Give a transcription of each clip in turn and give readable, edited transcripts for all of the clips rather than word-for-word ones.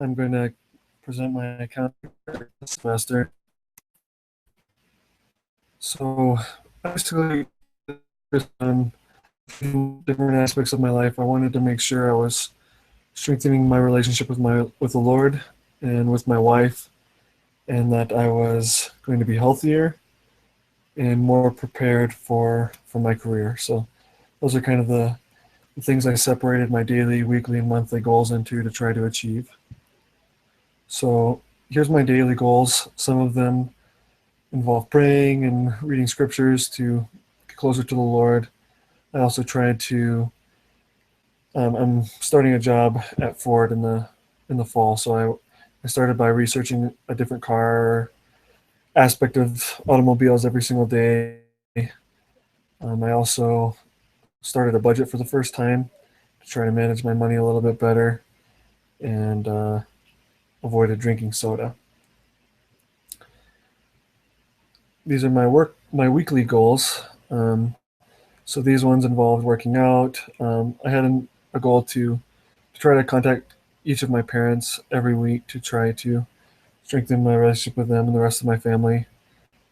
I'm going to present my account this semester. So basically, just on different aspects of my life, I wanted to make sure I was strengthening my relationship with the Lord and with my wife, and that I was going to be healthier and more prepared for my career. So those are kind of the things I separated my daily, weekly, and monthly goals into to try to achieve. So here's my daily goals. Some of them involve praying and reading scriptures to get closer to the Lord. I also tried to. I'm starting a job at Ford in the fall, so I started by researching a different car aspect of automobiles every single day. I also started a budget for the first time to try to manage my money a little bit better and avoided drinking soda. These are my weekly goals. So these ones involved working out. I had a goal to try to contact each of my parents every week to try to strengthen my relationship with them and the rest of my family.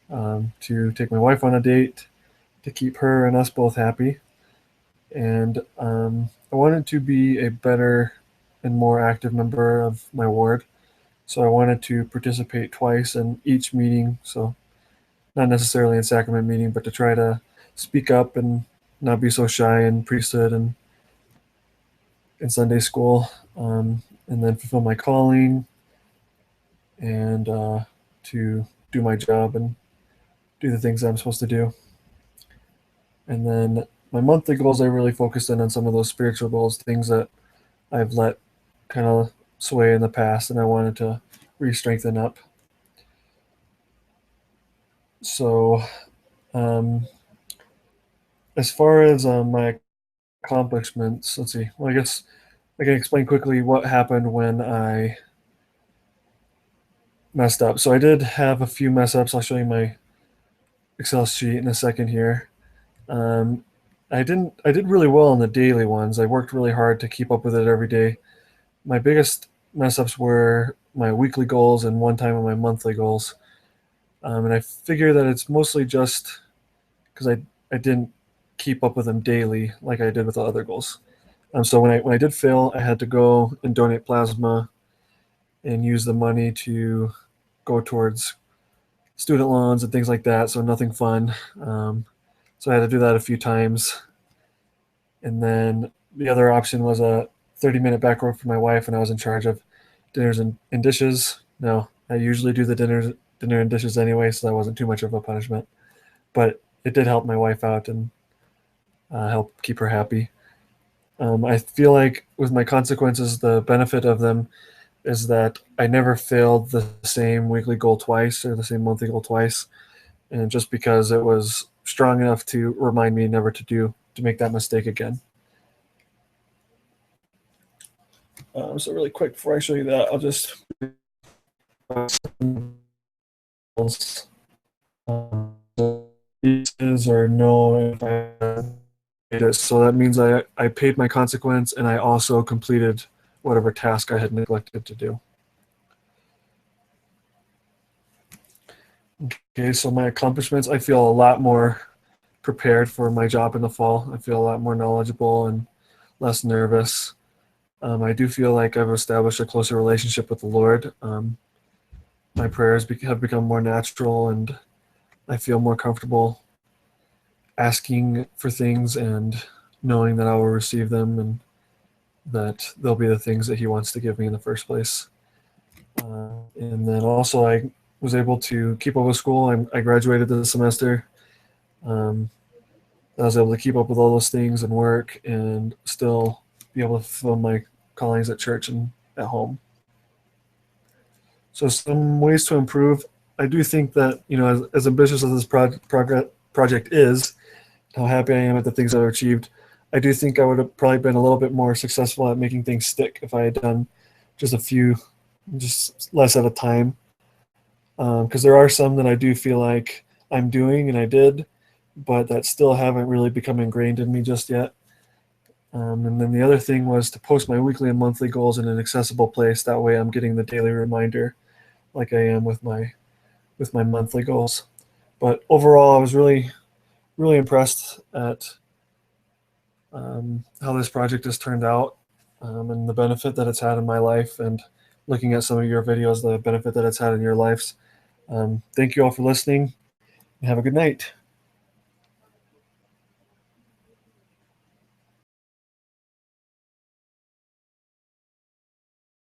To take my wife on a date, to keep her and us both happy. And I wanted to be a better and more active member of my ward. So I wanted to participate twice in each meeting. So not necessarily in sacrament meeting, but to try to speak up and not be so shy in priesthood and in Sunday school, and then fulfill my calling and to do my job and do the things I'm supposed to do. And then my monthly goals, I really focused in on some of those spiritual goals, things that I've let kind of sway in the past, and I wanted to re-strengthen up. So, um, as far as my accomplishments, let's see. Well, I guess I can explain quickly what happened when I messed up. So I did have a few mess ups. I'll show you my Excel sheet in a second here. Um, I did really well on the daily ones. I worked really hard to keep up with it every day. My biggest mess ups were my weekly goals and one time on my monthly goals. And I figure that it's mostly just because I didn't keep up with them daily like I did with the other goals. So when I did fail, I had to go and donate plasma and use the money to go towards student loans and things like that. So nothing fun. So I had to do that a few times. And then the other option was a 30-minute back row for my wife, and I was in charge of dinners and dishes. Now, I usually do the dinner and dishes anyway, so that wasn't too much of a punishment. But it did help my wife out and help keep her happy. I feel like with my consequences, the benefit of them is that I never failed the same weekly goal twice or the same monthly goal twice. And just because it was strong enough to remind me never to make that mistake again. So really quick before I show you that, I'll just is or no if I made it. So that means I paid my consequence and I also completed whatever task I had neglected to do. Okay, so my accomplishments, I feel a lot more prepared for my job in the fall. I feel a lot more knowledgeable and less nervous. I do feel like I've established a closer relationship with the Lord. My prayers have become more natural, and I feel more comfortable asking for things and knowing that I will receive them and that they'll be the things that He wants to give me in the first place. And then also, I was able to keep up with school. I graduated this semester. Um, I was able to keep up with all those things and work and still be able to fulfill my callings at church and at home. So some ways to improve. I do think that, as ambitious as this project is, how happy I am at the things I've achieved, I do think I would have probably been a little bit more successful at making things stick if I had done just a few, just less at a time. Because there are some that I do feel like I'm doing and I did, but that still haven't really become ingrained in me just yet. And then the other thing was to post my weekly and monthly goals in an accessible place. That way I'm getting the daily reminder like I am with my monthly goals. But overall, I was really, really impressed at how this project has turned out, and the benefit that it's had in my life, and looking at some of your videos, the benefit that it's had in your lives. Thank you all for listening, and have a good night.